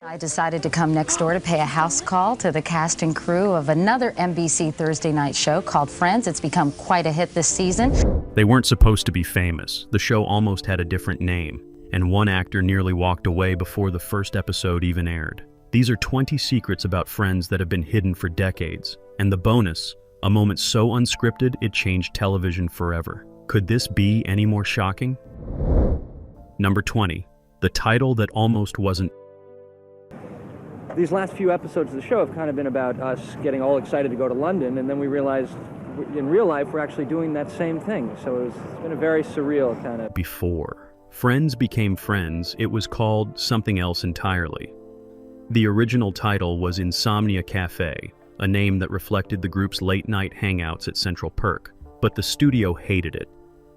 I decided to come next door to pay a house call to the cast and crew of another NBC Thursday night show called Friends. It's become quite a hit this season. They weren't supposed to be famous. The show almost had a different name, and one actor nearly walked away before the first episode even aired. These are 20 secrets about Friends that have been hidden for decades. And the bonus, a moment so unscripted it changed television forever. Could this be any more shocking? Number 20, the title that almost wasn't. These last few episodes of the show have kind of been about us getting all excited to go to London, and then we realized in real life we're actually doing that same thing. So it's been a very surreal kind of... Before Friends became Friends, it was called something else entirely. The original title was Insomnia Cafe, a name that reflected the group's late-night hangouts at Central Perk, but the studio hated it.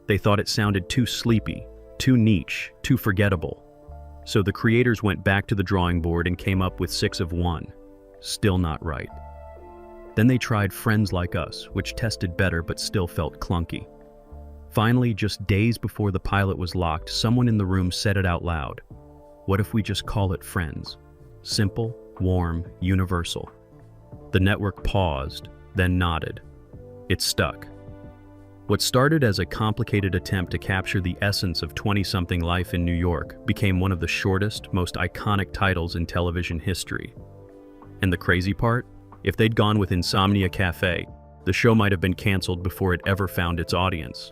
They thought it sounded too sleepy, too niche, too forgettable. So the creators went back to the drawing board and came up with 6 of 1. Still not right. Then they tried Friends Like Us, which tested better but still felt clunky. Finally, just days before the pilot was locked, someone in the room said it out loud. What if we just call it Friends? Simple, warm, universal. The network paused, then nodded. It stuck. What started as a complicated attempt to capture the essence of 20-something life in New York became one of the shortest, most iconic titles in television history. And the crazy part? If they'd gone with Insomnia Cafe, the show might have been canceled before it ever found its audience.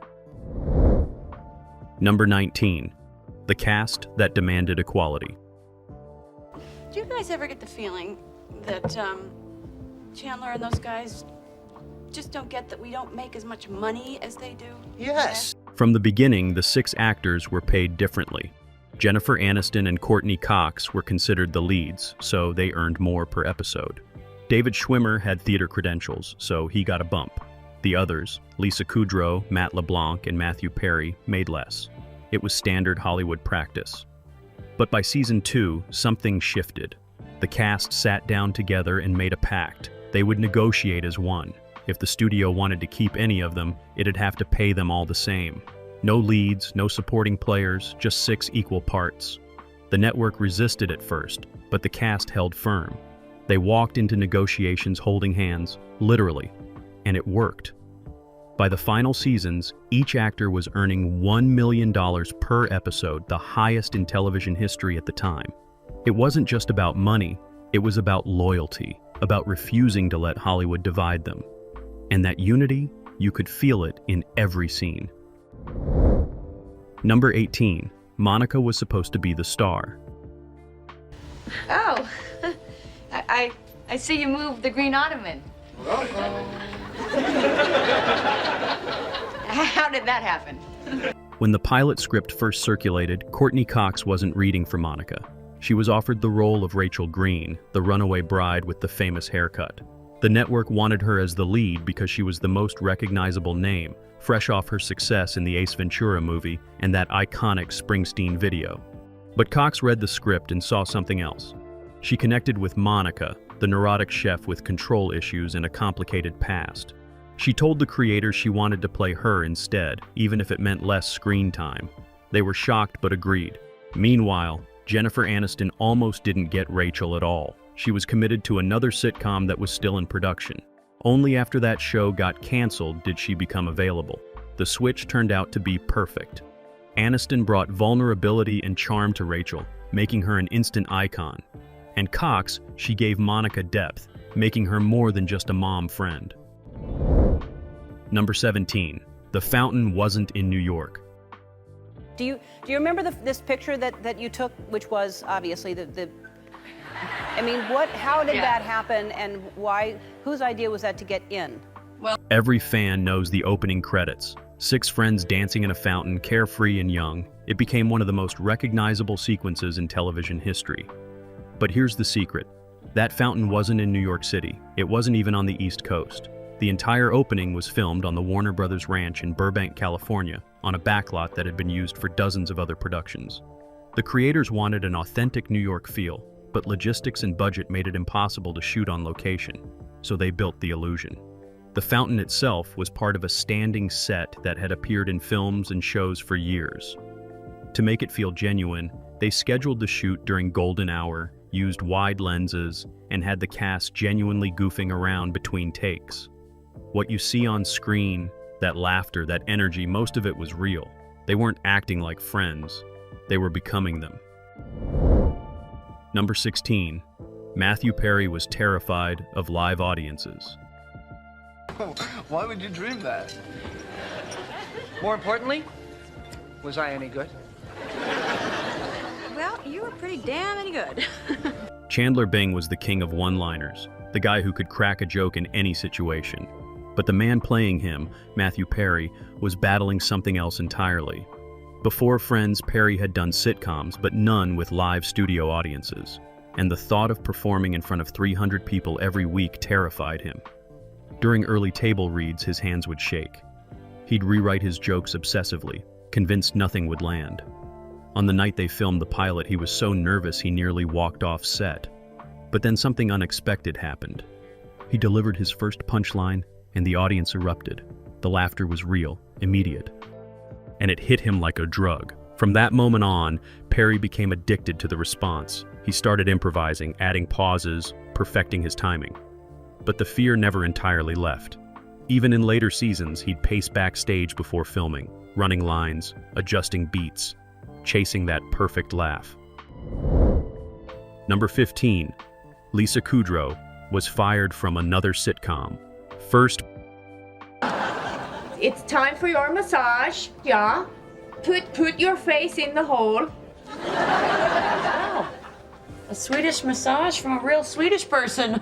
Number 19, the cast that demanded equality. Do you guys ever get the feeling that Chandler and those guys just don't get that we don't make as much money as they do? Yes. From the beginning, the 6 actors were paid differently. Jennifer Aniston and Courtney Cox were considered the leads, so they earned more per episode. David Schwimmer had theater credentials, so he got a bump. The others, Lisa Kudrow, Matt LeBlanc, and Matthew Perry, made less. It was standard Hollywood practice. But by season 2, something shifted. The cast sat down together and made a pact. They would negotiate as one. If the studio wanted to keep any of them, it'd have to pay them all the same. No leads, no supporting players, just 6 equal parts. The network resisted at first, but the cast held firm. They walked into negotiations holding hands, literally, and it worked. By the final seasons, each actor was earning $1 million per episode, the highest in television history at the time. It wasn't just about money, it was about loyalty, about refusing to let Hollywood divide them. And that unity, you could feel it in every scene. Number 18, Monica was supposed to be the star. Oh, I see you moved the green ottoman. How did that happen? When the pilot script first circulated, Courtney Cox wasn't reading for Monica. She was offered the role of Rachel Green, the runaway bride with the famous haircut. The network wanted her as the lead because she was the most recognizable name, fresh off her success in the Ace Ventura movie and that iconic Springsteen video. But Cox read the script and saw something else. She connected with Monica, the neurotic chef with control issues and a complicated past. She told the creators she wanted to play her instead, even if it meant less screen time. They were shocked but agreed. Meanwhile, Jennifer Aniston almost didn't get Rachel at all. She was committed to another sitcom that was still in production. Only after that show got canceled did she become available. The switch turned out to be perfect. Aniston brought vulnerability and charm to Rachel, making her an instant icon. And Cox, she gave Monica depth, making her more than just a mom friend. Number 17, the fountain wasn't in New York. Do you remember this picture that you took, which was obviously how did that happen, and why, whose idea was that to get in? Well, Every fan knows the opening credits. 6 friends dancing in a fountain, carefree and young. It became one of the most recognizable sequences in television history. But here's the secret. That fountain wasn't in New York City. It wasn't even on the East Coast. The entire opening was filmed on the Warner Brothers Ranch in Burbank, California, on a backlot that had been used for dozens of other productions. The creators wanted an authentic New York feel, but logistics and budget made it impossible to shoot on location, so they built the illusion. The fountain itself was part of a standing set that had appeared in films and shows for years. To make it feel genuine, they scheduled the shoot during golden hour, used wide lenses, and had the cast genuinely goofing around between takes. What you see on screen, that laughter, that energy, most of it was real. They weren't acting like friends. They were becoming them. Number 16. Matthew Perry was terrified of live audiences. Why would you dream that? More importantly, was I any good? Well, you were pretty damn any good. Chandler Bing was the king of one-liners, the guy who could crack a joke in any situation. But the man playing him, Matthew Perry, was battling something else entirely. Before Friends, Perry had done sitcoms, but none with live studio audiences. And the thought of performing in front of 300 people every week terrified him. During early table reads, his hands would shake. He'd rewrite his jokes obsessively, convinced nothing would land. On the night they filmed the pilot, he was so nervous he nearly walked off set. But then something unexpected happened. He delivered his first punchline, and the audience erupted. The laughter was real, immediate. And it hit him like a drug. From that moment on, Perry became addicted to the response. He started improvising, adding pauses, perfecting his timing. But the fear never entirely left. Even in later seasons, he'd pace backstage before filming, running lines, adjusting beats, chasing that perfect laugh. Number 15. Lisa Kudrow was fired from another sitcom. First, it's time for your massage, yeah? Put your face in the hole. Oh, a Swedish massage from a real Swedish person.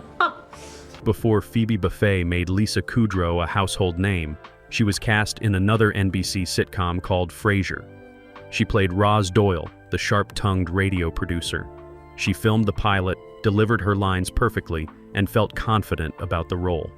before Phoebe Buffay made Lisa Kudrow a household name, she was cast in another NBC sitcom called Frasier. She played Roz Doyle, the sharp-tongued radio producer. She filmed the pilot, delivered her lines perfectly, and felt confident about the role.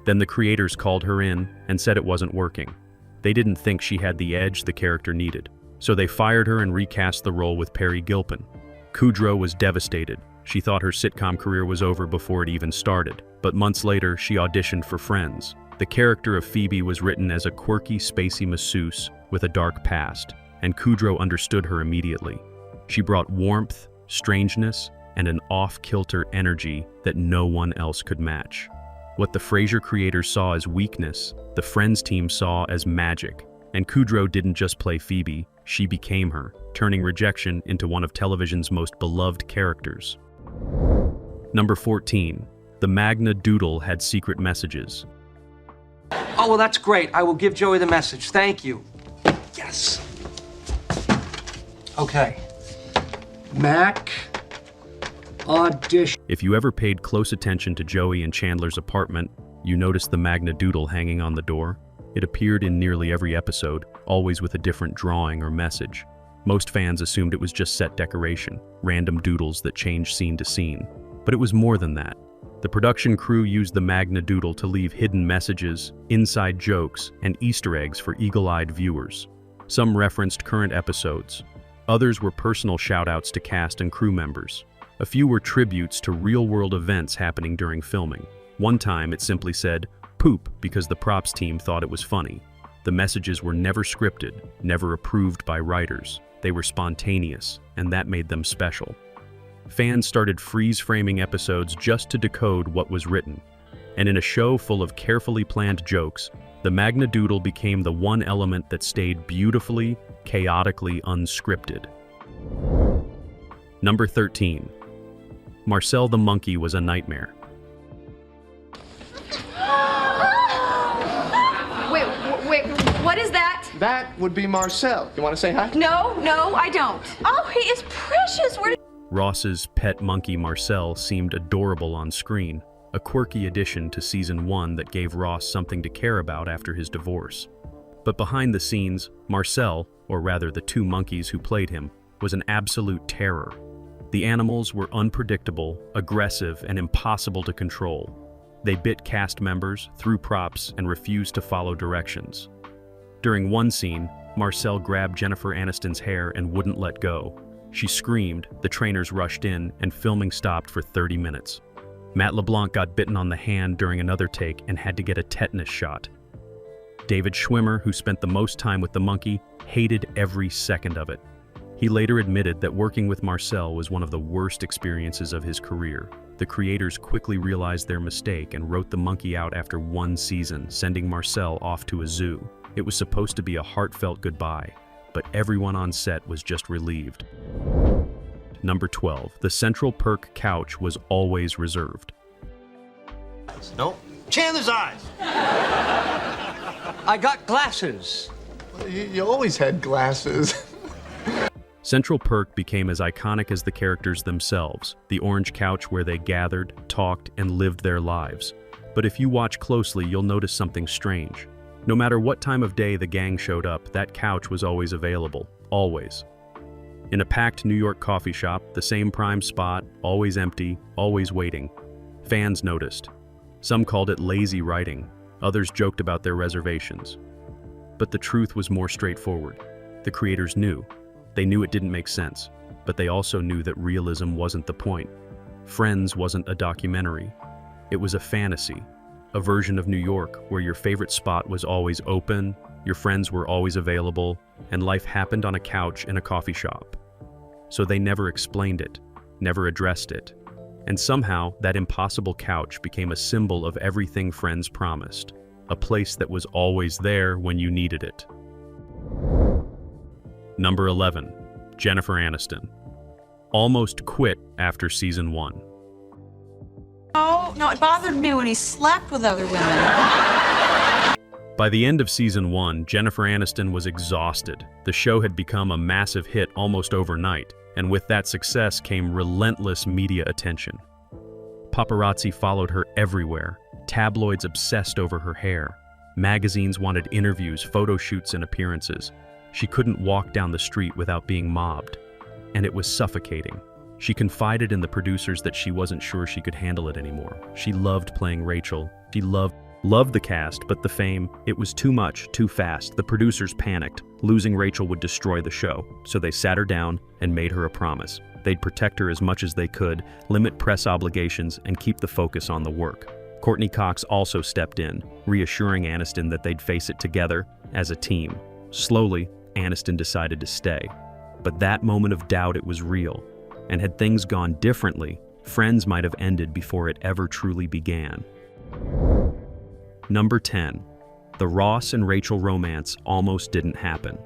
Then the creators called her in and said it wasn't working. They didn't think she had the edge the character needed, so they fired her and recast the role with Perry Gilpin. Kudrow was devastated. She thought her sitcom career was over before it even started, but months later she auditioned for Friends. The character of Phoebe was written as a quirky, spacey masseuse with a dark past, and Kudrow understood her immediately. She brought warmth, strangeness, and an off-kilter energy that no one else could match. What the Frasier creators saw as weakness, the Friends team saw as magic. And Kudrow didn't just play Phoebe, she became her, turning rejection into one of television's most beloved characters. Number 14. The Magna Doodle had secret messages. Oh, well, that's great. I will give Joey the message. Thank you. Yes. Okay. Mac audition. If you ever paid close attention to Joey and Chandler's apartment, you noticed the Magna Doodle hanging on the door. It appeared in nearly every episode, always with a different drawing or message. Most fans assumed it was just set decoration, random doodles that changed scene to scene. But it was more than that. The production crew used the Magna Doodle to leave hidden messages, inside jokes, and Easter eggs for eagle-eyed viewers. Some referenced current episodes. Others were personal shout-outs to cast and crew members. A few were tributes to real-world events happening during filming. One time it simply said, "Poop," because the props team thought it was funny. The messages were never scripted, never approved by writers. They were spontaneous, and that made them special. Fans started freeze-framing episodes just to decode what was written. And in a show full of carefully planned jokes, the Magna Doodle became the one element that stayed beautifully, chaotically unscripted. Number 13. Marcel the Monkey was a nightmare. Wait, what is that? That would be Marcel. You want to say hi? No, I don't. Oh, he is precious. Where did... Ross's pet monkey Marcel seemed adorable on screen, a quirky addition to season 1 that gave Ross something to care about after his divorce. But behind the scenes, Marcel, or rather the two monkeys who played him, was an absolute terror. The animals were unpredictable, aggressive, and impossible to control. They bit cast members, threw props, and refused to follow directions. During one scene, Marcel grabbed Jennifer Aniston's hair and wouldn't let go. She screamed, the trainers rushed in, and filming stopped for 30 minutes. Matt LeBlanc got bitten on the hand during another take and had to get a tetanus shot. David Schwimmer, who spent the most time with the monkey, hated every second of it. He later admitted that working with Marcel was one of the worst experiences of his career. The creators quickly realized their mistake and wrote the monkey out after one season, sending Marcel off to a zoo. It was supposed to be a heartfelt goodbye, but everyone on set was just relieved. Number 12. The Central Perk couch was always reserved. No. Chandler's eyes! I got glasses. You always had glasses. Central Perk became as iconic as the characters themselves, the orange couch where they gathered, talked, and lived their lives. But if you watch closely, you'll notice something strange. No matter what time of day the gang showed up, that couch was always available. Always. In a packed New York coffee shop, the same prime spot, always empty, always waiting. Fans noticed. Some called it lazy writing. Others joked about their reservations. But the truth was more straightforward. The creators knew. They knew it didn't make sense, but they also knew that realism wasn't the point. Friends wasn't a documentary. It was a fantasy, a version of New York where your favorite spot was always open, your friends were always available, and life happened on a couch in a coffee shop. So they never explained it, never addressed it. And somehow, that impossible couch became a symbol of everything Friends promised, a place that was always there when you needed it. Number 11. Jennifer Aniston. Almost quit after season 1. Oh, no, it bothered me when he slept with other women. By the end of season 1, Jennifer Aniston was exhausted. The show had become a massive hit almost overnight, and with that success came relentless media attention. Paparazzi followed her everywhere. Tabloids obsessed over her hair. Magazines wanted interviews, photo shoots, and appearances. She couldn't walk down the street without being mobbed, and it was suffocating. She confided in the producers that she wasn't sure she could handle it anymore. She loved playing Rachel. She loved the cast, but the fame, it was too much, too fast. The producers panicked. Losing Rachel would destroy the show, so they sat her down and made her a promise. They'd protect her as much as they could, limit press obligations, and keep the focus on the work. Courtney Cox also stepped in, reassuring Aniston that they'd face it together as a team. Slowly, Aniston decided to stay. But that moment of doubt, it was real. And had things gone differently, Friends might have ended before it ever truly began. Number 10. The Ross and Rachel romance almost didn't happen.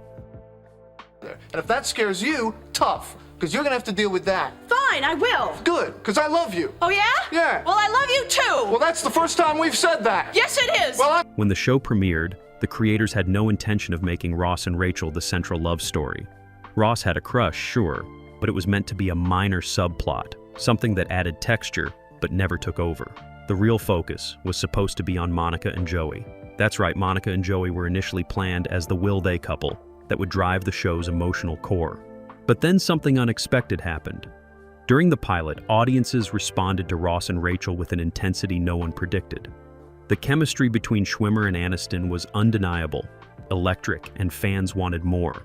And if that scares you, tough, because you're gonna have to deal with that. Fine, I will. Good, because I love you. Oh, yeah? Yeah. Well, I love you too. Well, that's the first time we've said that. Yes, it is. Well, When the show premiered, the creators had no intention of making Ross and Rachel the central love story. Ross had a crush, sure, but it was meant to be a minor subplot, something that added texture but never took over. The real focus was supposed to be on Monica and Joey. That's right, Monica and Joey were initially planned as the will-they couple that would drive the show's emotional core. But then something unexpected happened. During the pilot, audiences responded to Ross and Rachel with an intensity no one predicted. The chemistry between Schwimmer and Aniston was undeniable, electric, and fans wanted more.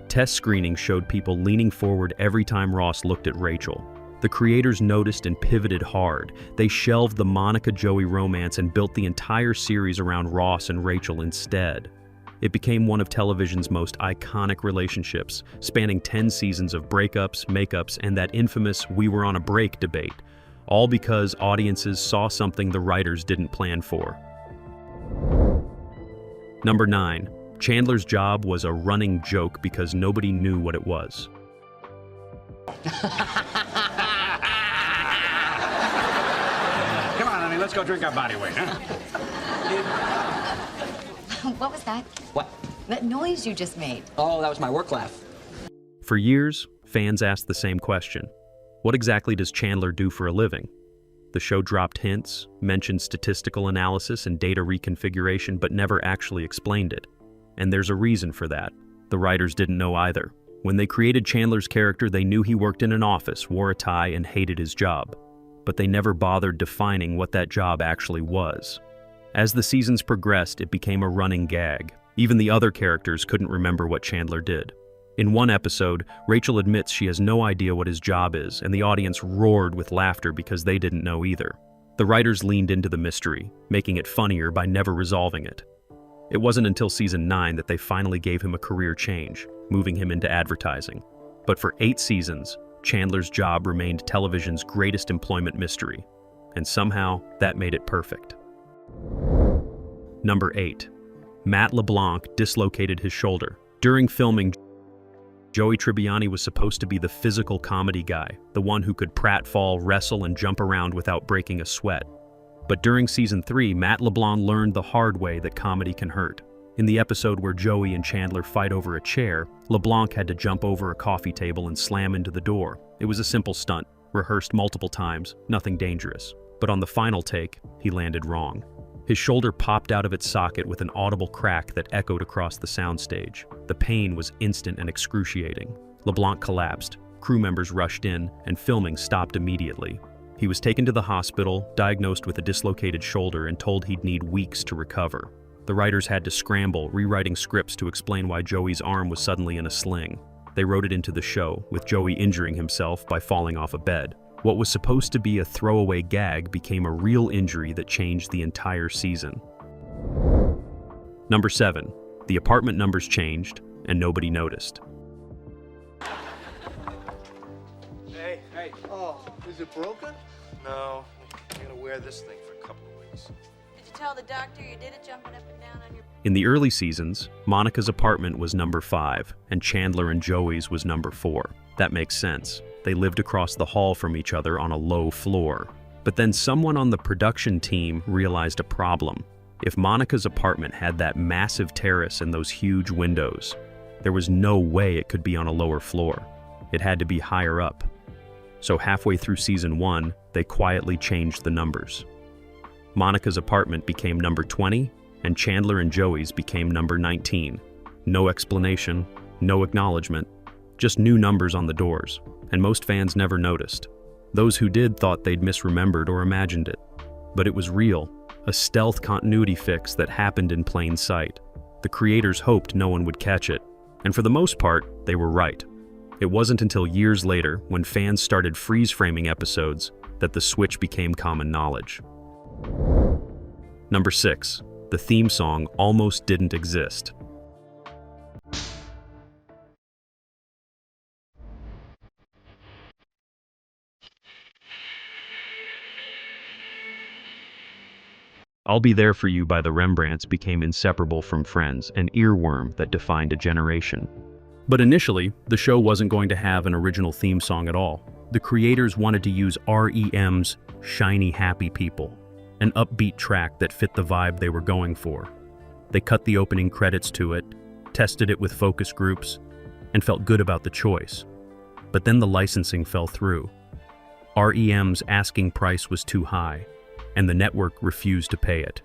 Test screenings showed people leaning forward every time Ross looked at Rachel. The creators noticed and pivoted hard. They shelved the Monica-Joey romance and built the entire series around Ross and Rachel instead. It became one of television's most iconic relationships, spanning 10 seasons of breakups, makeups, and that infamous "we were on a break" debate, all because audiences saw something the writers didn't plan for. Number 9. Chandler's job was a running joke because nobody knew what it was. Come on, honey, let's go drink our body weight, huh? What was that? What? That noise you just made. Oh, that was my work laugh. For years, fans asked the same question. What exactly does Chandler do for a living? The show dropped hints, mentioned statistical analysis and data reconfiguration, but never actually explained it. And there's a reason for that. The writers didn't know either. When they created Chandler's character, they knew he worked in an office, wore a tie, and hated his job. But they never bothered defining what that job actually was. As the seasons progressed, it became a running gag. Even the other characters couldn't remember what Chandler did. In one episode, Rachel admits she has no idea what his job is, and the audience roared with laughter because they didn't know either. The writers leaned into the mystery, making it funnier by never resolving it. It wasn't until season 9 that they finally gave him a career change, moving him into advertising. But for 8 seasons, Chandler's job remained television's greatest employment mystery, and somehow that made it perfect. Number 8. Matt LeBlanc dislocated his shoulder. During filming, Joey Tribbiani was supposed to be the physical comedy guy, the one who could pratfall, wrestle, and jump around without breaking a sweat. But during season 3, Matt LeBlanc learned the hard way that comedy can hurt. In the episode where Joey and Chandler fight over a chair, LeBlanc had to jump over a coffee table and slam into the door. It was a simple stunt, rehearsed multiple times, nothing dangerous. But on the final take, he landed wrong. His shoulder popped out of its socket with an audible crack that echoed across the soundstage. The pain was instant and excruciating. LeBlanc collapsed, crew members rushed in, and filming stopped immediately. He was taken to the hospital, diagnosed with a dislocated shoulder, and told he'd need weeks to recover. The writers had to scramble, rewriting scripts to explain why Joey's arm was suddenly in a sling. They wrote it into the show, with Joey injuring himself by falling off a bed. What was supposed to be a throwaway gag became a real injury that changed the entire season. Number 7. The apartment numbers changed, and nobody noticed. Hey. Oh, is it broken? No. I'm gonna wear this thing for a couple of weeks. Did you tell the doctor you did it jumping up and down on your... In the early seasons, Monica's apartment was number 5, and Chandler and Joey's was number 4. That makes sense. They lived across the hall from each other on a low floor. But then someone on the production team realized a problem. If Monica's apartment had that massive terrace and those huge windows, there was no way it could be on a lower floor. It had to be higher up. So halfway through season 1, they quietly changed the numbers. Monica's apartment became number 20, and Chandler and Joey's became number 19. No explanation, no acknowledgement, just new numbers on the doors, and most fans never noticed. Those who did thought they'd misremembered or imagined it. But it was real, a stealth continuity fix that happened in plain sight. The creators hoped no one would catch it, and for the most part, they were right. It wasn't until years later, when fans started freeze-framing episodes, that the switch became common knowledge. Number 6. The theme song almost didn't exist. I'll Be There For You by the Rembrandts became inseparable from Friends, an earworm that defined a generation. But initially, the show wasn't going to have an original theme song at all. The creators wanted to use REM's Shiny Happy People, an upbeat track that fit the vibe they were going for. They cut the opening credits to it, tested it with focus groups, and felt good about the choice. But then the licensing fell through. REM's asking price was too high, and the network refused to pay it.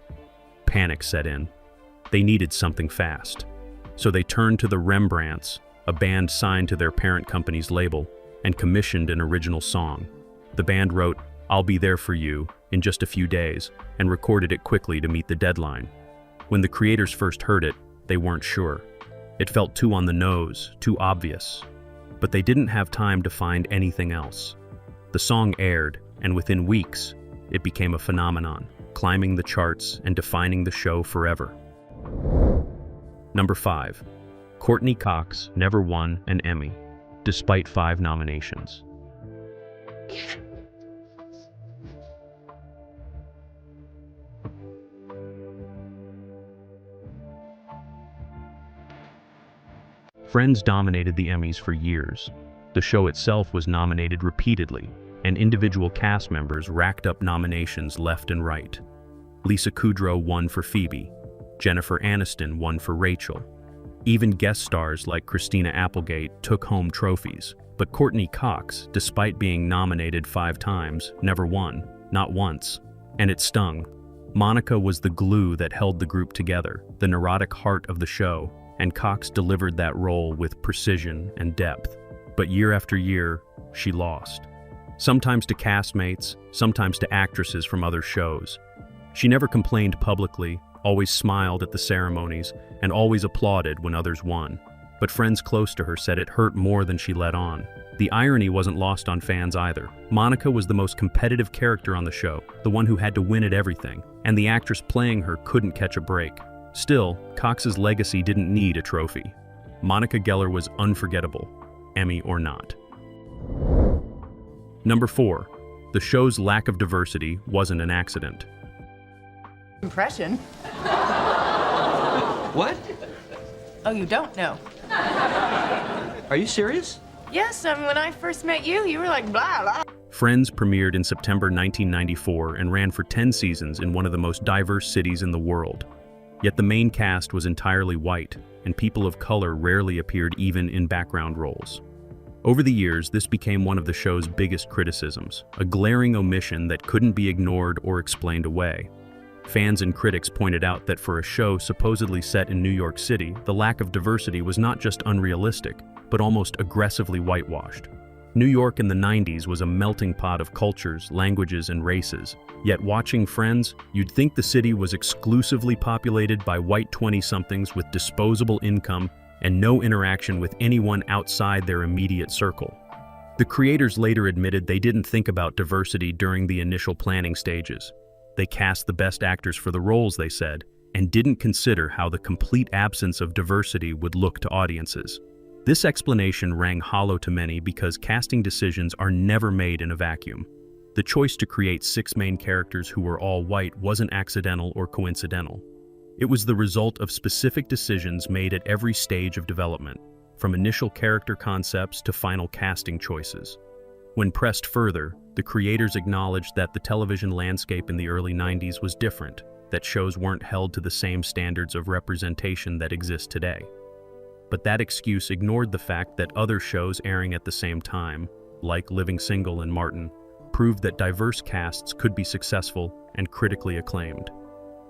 Panic set in. They needed something fast. So they turned to the Rembrandts, a band signed to their parent company's label, and commissioned an original song. The band wrote I'll Be There For You in just a few days and recorded it quickly to meet the deadline. When the creators first heard it, they weren't sure. It felt too on the nose, too obvious. But they didn't have time to find anything else. The song aired, and within weeks, it became a phenomenon, climbing the charts and defining the show forever. Number 5. Courtney Cox never won an Emmy, despite 5 nominations. Friends dominated the Emmys for years. The show itself was nominated repeatedly, and individual cast members racked up nominations left and right. Lisa Kudrow won for Phoebe. Jennifer Aniston won for Rachel. Even guest stars like Christina Applegate took home trophies. But Courtney Cox, despite being nominated 5 times, never won, not once. And it stung. Monica was the glue that held the group together, the neurotic heart of the show, and Cox delivered that role with precision and depth. But year after year, she lost. Sometimes to castmates, sometimes to actresses from other shows. She never complained publicly, always smiled at the ceremonies, and always applauded when others won. But friends close to her said it hurt more than she let on. The irony wasn't lost on fans either. Monica was the most competitive character on the show, the one who had to win at everything, and the actress playing her couldn't catch a break. Still, Cox's legacy didn't need a trophy. Monica Geller was unforgettable. Emmy or not. Number 4. The show's lack of diversity wasn't an accident. Impression? What? Oh, you don't know? Are you serious? Yes, when I first met you, you were like blah, blah. Friends premiered in September 1994 and ran for 10 seasons in one of the most diverse cities in the world. Yet the main cast was entirely white, and people of color rarely appeared even in background roles. Over the years, this became one of the show's biggest criticisms, a glaring omission that couldn't be ignored or explained away. Fans and critics pointed out that for a show supposedly set in New York City, the lack of diversity was not just unrealistic, but almost aggressively whitewashed. New York in the 90s was a melting pot of cultures, languages, and races. Yet watching Friends, you'd think the city was exclusively populated by white 20-somethings with disposable income and no interaction with anyone outside their immediate circle. The creators later admitted they didn't think about diversity during the initial planning stages. They cast the best actors for the roles, they said, and didn't consider how the complete absence of diversity would look to audiences. This explanation rang hollow to many because casting decisions are never made in a vacuum. The choice to create 6 main characters who were all white wasn't accidental or coincidental. It was the result of specific decisions made at every stage of development, from initial character concepts to final casting choices. When pressed further, the creators acknowledged that the television landscape in the early 90s was different, that shows weren't held to the same standards of representation that exist today. But that excuse ignored the fact that other shows airing at the same time, like Living Single and Martin, proved that diverse casts could be successful and critically acclaimed.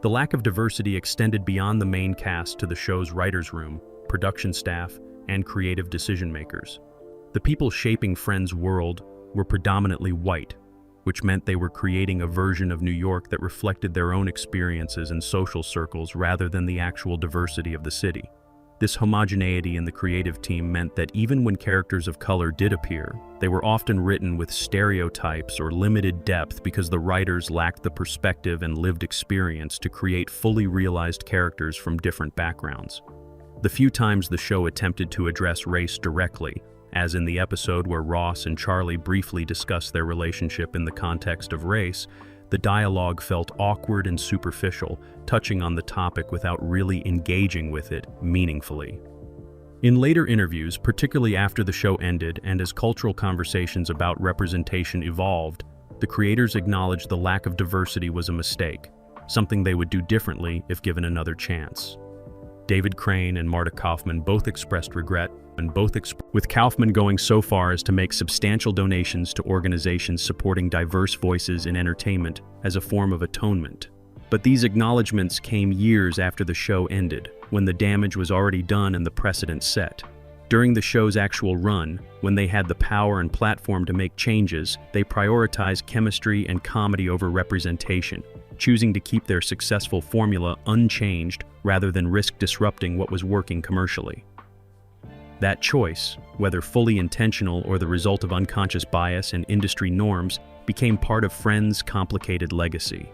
The lack of diversity extended beyond the main cast to the show's writers' room, production staff, and creative decision-makers. The people shaping Friends' world were predominantly white, which meant they were creating a version of New York that reflected their own experiences and social circles rather than the actual diversity of the city. This homogeneity in the creative team meant that even when characters of color did appear, they were often written with stereotypes or limited depth because the writers lacked the perspective and lived experience to create fully realized characters from different backgrounds. The few times the show attempted to address race directly, as in the episode where Ross and Charlie briefly discuss their relationship in the context of race, the dialogue felt awkward and superficial, touching on the topic without really engaging with it meaningfully. In later interviews, particularly after the show ended and as cultural conversations about representation evolved, the creators acknowledged the lack of diversity was a mistake, something they would do differently if given another chance. David Crane and Marta Kaufman both expressed regret, with Kaufman going so far as to make substantial donations to organizations supporting diverse voices in entertainment as a form of atonement. But these acknowledgments came years after the show ended, when the damage was already done and the precedent set. During the show's actual run, when they had the power and platform to make changes, they prioritized chemistry and comedy over representation, choosing to keep their successful formula unchanged rather than risk disrupting what was working commercially. That choice, whether fully intentional or the result of unconscious bias and industry norms, became part of Friends' complicated legacy.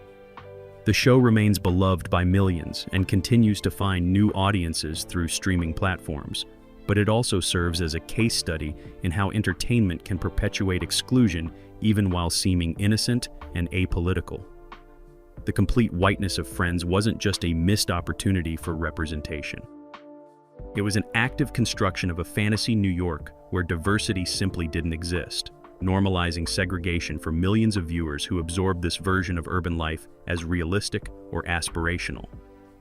The show remains beloved by millions and continues to find new audiences through streaming platforms, but it also serves as a case study in how entertainment can perpetuate exclusion even while seeming innocent and apolitical. The complete whiteness of Friends wasn't just a missed opportunity for representation. It was an active construction of a fantasy New York where diversity simply didn't exist, normalizing segregation for millions of viewers who absorbed this version of urban life as realistic or aspirational.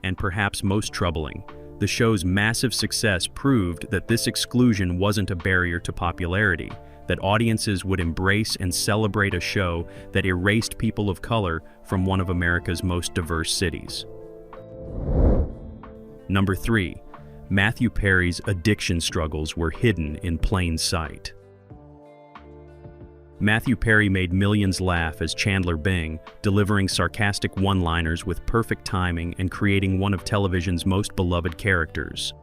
And perhaps most troubling, the show's massive success proved that this exclusion wasn't a barrier to popularity, that audiences would embrace and celebrate a show that erased people of color from one of America's most diverse cities. Number 3. Matthew Perry's addiction struggles were hidden in plain sight. Matthew Perry made millions laugh as Chandler Bing, delivering sarcastic one-liners with perfect timing and creating one of television's most beloved characters.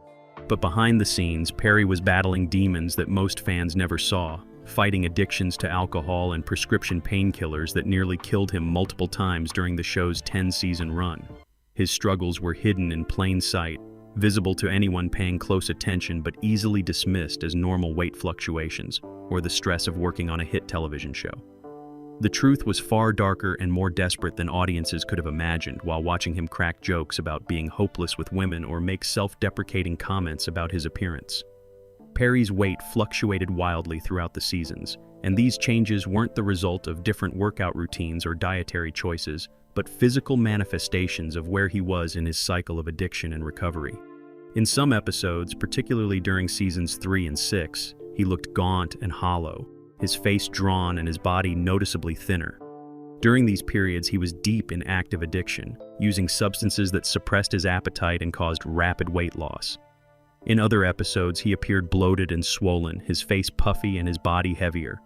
But behind the scenes, Perry was battling demons that most fans never saw, fighting addictions to alcohol and prescription painkillers that nearly killed him multiple times during the show's 10-season run. His struggles were hidden in plain sight, visible to anyone paying close attention but easily dismissed as normal weight fluctuations or the stress of working on a hit television show. The truth was far darker and more desperate than audiences could have imagined while watching him crack jokes about being hopeless with women or make self-deprecating comments about his appearance. Perry's weight fluctuated wildly throughout the seasons, and these changes weren't the result of different workout routines or dietary choices, but physical manifestations of where he was in his cycle of addiction and recovery. In some episodes, particularly during seasons 3 and 6, he looked gaunt and hollow, his face drawn and his body noticeably thinner. During these periods, he was deep in active addiction, using substances that suppressed his appetite and caused rapid weight loss. In other episodes, he appeared bloated and swollen, his face puffy and his body heavier.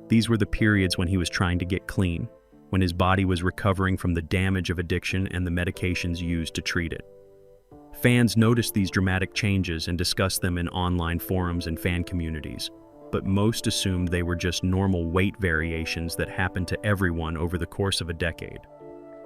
These were the periods when he was trying to get clean, when his body was recovering from the damage of addiction and the medications used to treat it. Fans noticed these dramatic changes and discussed them in online forums and fan communities, but most assumed they were just normal weight variations that happened to everyone over the course of a decade.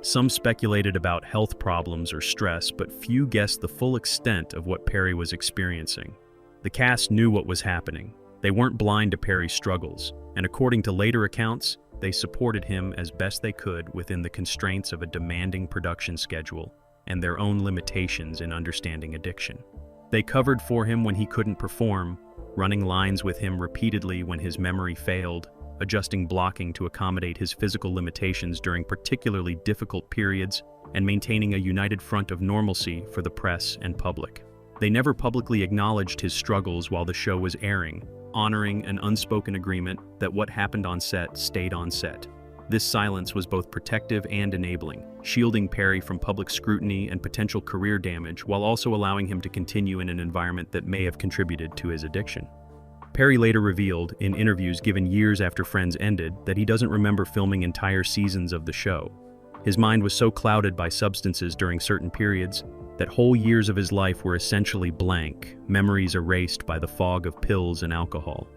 Some speculated about health problems or stress, but few guessed the full extent of what Perry was experiencing. The cast knew what was happening. They weren't blind to Perry's struggles, and according to later accounts, they supported him as best they could within the constraints of a demanding production schedule and their own limitations in understanding addiction. They covered for him when he couldn't perform, running lines with him repeatedly when his memory failed, adjusting blocking to accommodate his physical limitations during particularly difficult periods, and maintaining a united front of normalcy for the press and public. They never publicly acknowledged his struggles while the show was airing, honoring an unspoken agreement that what happened on set stayed on set. This silence was both protective and enabling, shielding Perry from public scrutiny and potential career damage while also allowing him to continue in an environment that may have contributed to his addiction. Perry later revealed, in interviews given years after Friends ended, that he doesn't remember filming entire seasons of the show. His mind was so clouded by substances during certain periods that whole years of his life were essentially blank, memories erased by the fog of pills and alcohol.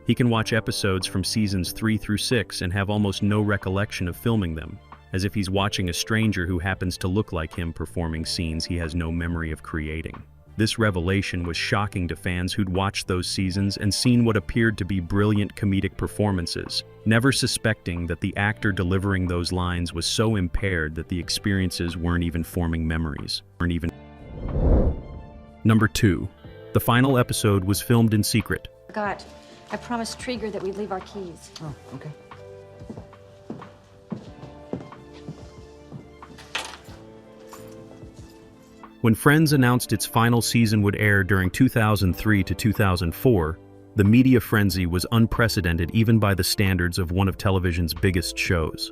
He can watch episodes from seasons 3 through 6 and have almost no recollection of filming them, as if he's watching a stranger who happens to look like him performing scenes he has no memory of creating. This revelation was shocking to fans who'd watched those seasons and seen what appeared to be brilliant comedic performances, never suspecting that the actor delivering those lines was so impaired that the experiences weren't even forming memories. Number 2. The final episode was filmed in secret. Forgot. I promised Trigger that we'd leave our keys. Oh, okay. When Friends announced its final season would air during 2003 to 2004, the media frenzy was unprecedented even by the standards of one of television's biggest shows.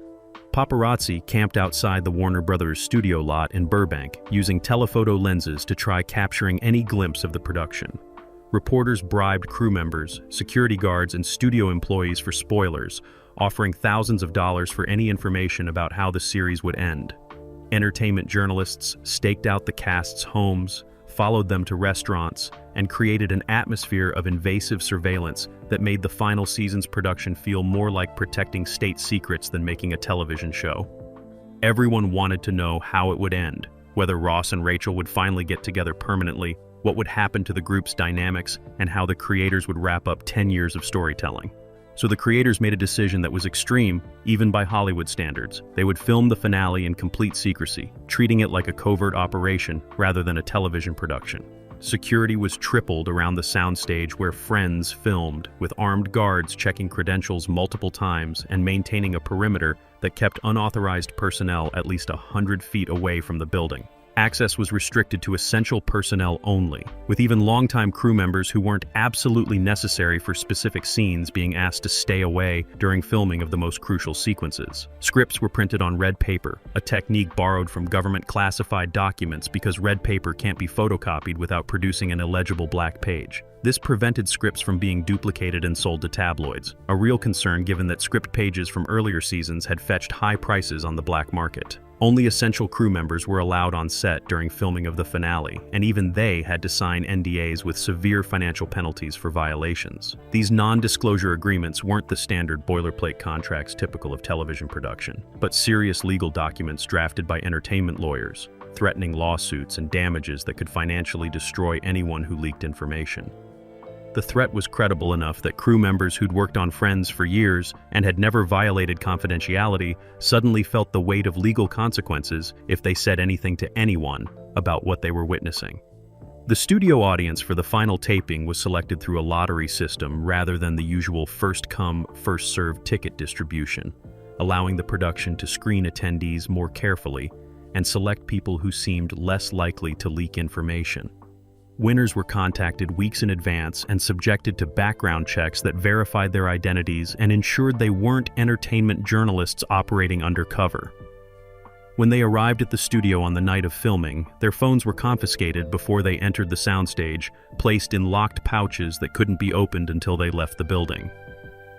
Paparazzi camped outside the Warner Brothers studio lot in Burbank, using telephoto lenses to try capturing any glimpse of the production. Reporters bribed crew members, security guards, and studio employees for spoilers, offering thousands of dollars for any information about how the series would end. Entertainment journalists staked out the cast's homes, followed them to restaurants, and created an atmosphere of invasive surveillance that made the final season's production feel more like protecting state secrets than making a television show. Everyone wanted to know how it would end, whether Ross and Rachel would finally get together permanently, what would happen to the group's dynamics, and how the creators would wrap up 10 years of storytelling. So the creators made a decision that was extreme, even by Hollywood standards. They would film the finale in complete secrecy, treating it like a covert operation rather than a television production. Security was tripled around the soundstage where Friends filmed, with armed guards checking credentials multiple times and maintaining a perimeter that kept unauthorized personnel at least 100 feet away from the building. Access was restricted to essential personnel only, with even longtime crew members who weren't absolutely necessary for specific scenes being asked to stay away during filming of the most crucial sequences. Scripts were printed on red paper, a technique borrowed from government classified documents because red paper can't be photocopied without producing an illegible black page. This prevented scripts from being duplicated and sold to tabloids, a real concern given that script pages from earlier seasons had fetched high prices on the black market. Only essential crew members were allowed on set during filming of the finale, and even they had to sign NDAs with severe financial penalties for violations. These non-disclosure agreements weren't the standard boilerplate contracts typical of television production, but serious legal documents drafted by entertainment lawyers, threatening lawsuits and damages that could financially destroy anyone who leaked information. The threat was credible enough that crew members who'd worked on Friends for years and had never violated confidentiality suddenly felt the weight of legal consequences if they said anything to anyone about what they were witnessing. The studio audience for the final taping was selected through a lottery system rather than the usual first-come, first-served ticket distribution, allowing the production to screen attendees more carefully and select people who seemed less likely to leak information. Winners were contacted weeks in advance and subjected to background checks that verified their identities and ensured they weren't entertainment journalists operating undercover. When they arrived at the studio on the night of filming, their phones were confiscated before they entered the soundstage, placed in locked pouches that couldn't be opened until they left the building.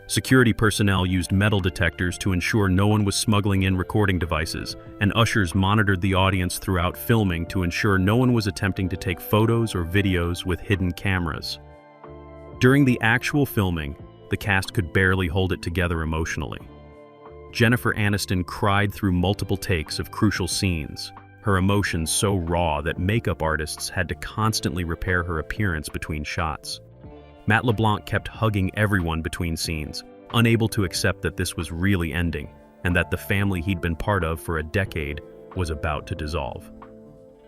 Security personnel used metal detectors to ensure no one was smuggling in recording devices, and ushers monitored the audience throughout filming to ensure no one was attempting to take photos or videos with hidden cameras. During the actual filming, the cast could barely hold it together emotionally. Jennifer Aniston cried through multiple takes of crucial scenes, her emotions so raw that makeup artists had to constantly repair her appearance between shots. Matt LeBlanc kept hugging everyone between scenes, unable to accept that this was really ending, and that the family he'd been part of for a decade was about to dissolve.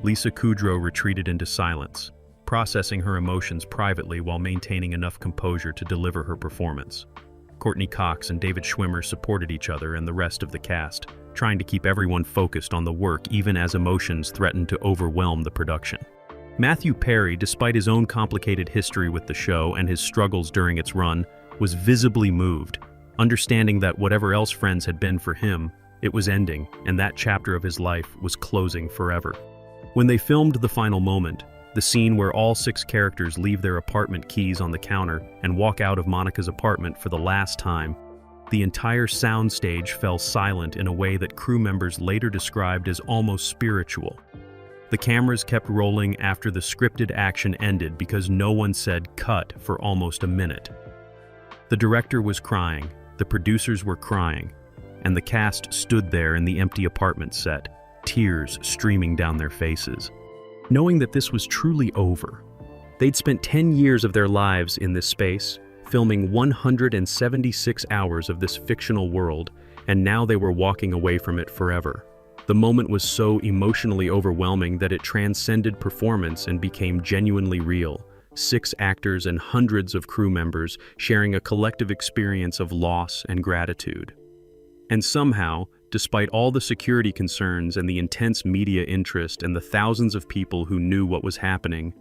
Lisa Kudrow retreated into silence, processing her emotions privately while maintaining enough composure to deliver her performance. Courtney Cox and David Schwimmer supported each other and the rest of the cast, trying to keep everyone focused on the work even as emotions threatened to overwhelm the production. Matthew Perry, despite his own complicated history with the show and his struggles during its run, was visibly moved, understanding that whatever else Friends had been for him, it was ending, and that chapter of his life was closing forever. When they filmed The Final Moment, the scene where all 6 characters leave their apartment keys on the counter and walk out of Monica's apartment for the last time, the entire soundstage fell silent in a way that crew members later described as almost spiritual. The cameras kept rolling after the scripted action ended because no one said cut for almost a minute. The director was crying, the producers were crying, and the cast stood there in the empty apartment set, tears streaming down their faces. Knowing that this was truly over, they'd spent 10 years of their lives in this space, filming 176 hours of this fictional world, and now they were walking away from it forever. The moment was so emotionally overwhelming that it transcended performance and became genuinely real. 6 actors and hundreds of crew members sharing a collective experience of loss and gratitude. And somehow, despite all the security concerns and the intense media interest and the thousands of people who knew what was happening,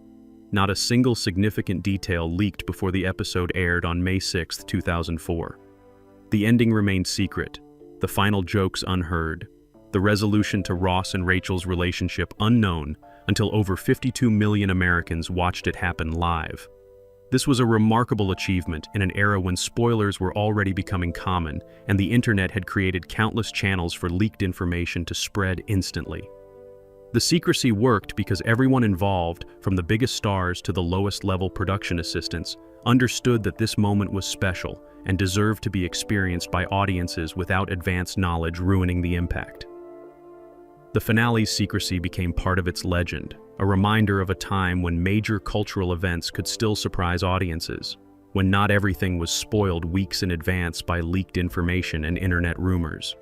not a single significant detail leaked before the episode aired on May 6, 2004. The ending remained secret, the final jokes unheard, the resolution to Ross and Rachel's relationship unknown until over 52 million Americans watched it happen live. This was a remarkable achievement in an era when spoilers were already becoming common and the internet had created countless channels for leaked information to spread instantly. The secrecy worked because everyone involved, from the biggest stars to the lowest-level production assistants, understood that this moment was special and deserved to be experienced by audiences without advanced knowledge ruining the impact. The finale's secrecy became part of its legend, a reminder of a time when major cultural events could still surprise audiences, when not everything was spoiled weeks in advance by leaked information and internet rumors.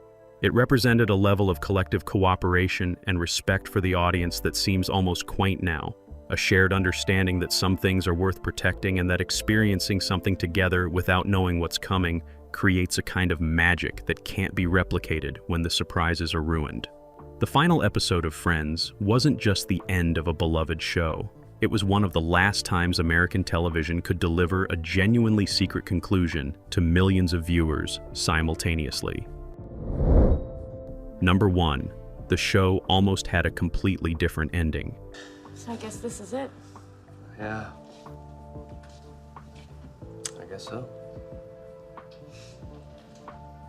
It represented a level of collective cooperation and respect for the audience that seems almost quaint now, a shared understanding that some things are worth protecting and that experiencing something together without knowing what's coming creates a kind of magic that can't be replicated when the surprises are ruined. The final episode of Friends wasn't just the end of a beloved show. It was one of the last times American television could deliver a genuinely secret conclusion to millions of viewers simultaneously. Number 1, the show almost had a completely different ending. So I guess this is it. Yeah. I guess so.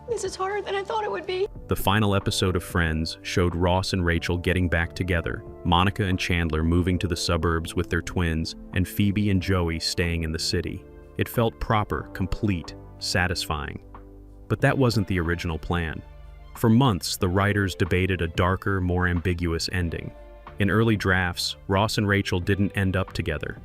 This is harder than I thought it would be. The final episode of Friends showed Ross and Rachel getting back together, Monica and Chandler moving to the suburbs with their twins, and Phoebe and Joey staying in the city. It felt proper, complete, satisfying. But that wasn't the original plan. For months, the writers debated a darker, more ambiguous ending. In early drafts, Ross and Rachel didn't end up together.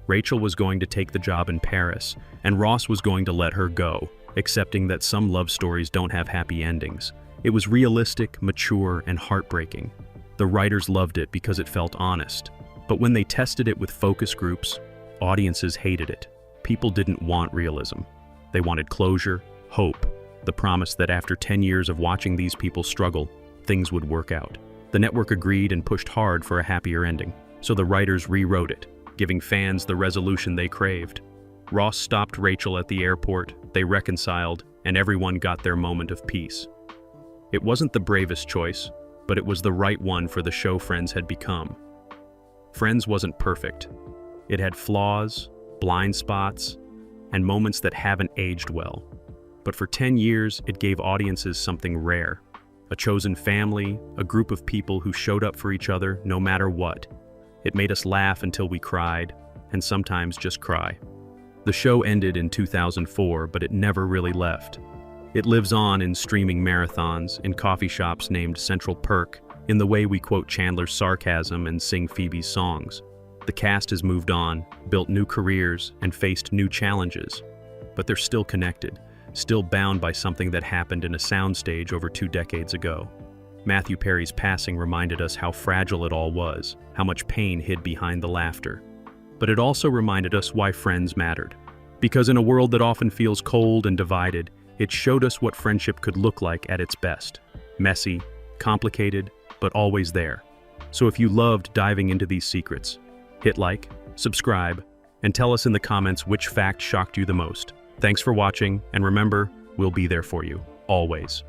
Rachel was going to take the job in Paris, and Ross was going to let her go, accepting that some love stories don't have happy endings. It was realistic, mature, and heartbreaking. The writers loved it because it felt honest. But when they tested it with focus groups, audiences hated it. People didn't want realism. They wanted closure, hope, the promise that after 10 years of watching these people struggle, things would work out. The network agreed and pushed hard for a happier ending, so the writers rewrote it, giving fans the resolution they craved. Ross stopped Rachel at the airport, they reconciled, and everyone got their moment of peace. It wasn't the bravest choice, but it was the right one for the show Friends had become. Friends wasn't perfect. It had flaws, blind spots, and moments that haven't aged well. But for 10 years, it gave audiences something rare. A chosen family, a group of people who showed up for each other no matter what. It made us laugh until we cried, and sometimes just cry. The show ended in 2004, but it never really left. It lives on in streaming marathons, in coffee shops named Central Perk, in the way we quote Chandler's sarcasm and sing Phoebe's songs. The cast has moved on, built new careers, and faced new challenges. But they're still connected, still bound by something that happened in a soundstage over 2 decades ago. Matthew Perry's passing reminded us how fragile it all was, how much pain hid behind the laughter. But it also reminded us why Friends mattered. Because in a world that often feels cold and divided, it showed us what friendship could look like at its best. Messy, complicated, but always there. So if you loved diving into these secrets, hit like, subscribe, and tell us in the comments which fact shocked you the most. Thanks for watching, and remember, we'll be there for you, always.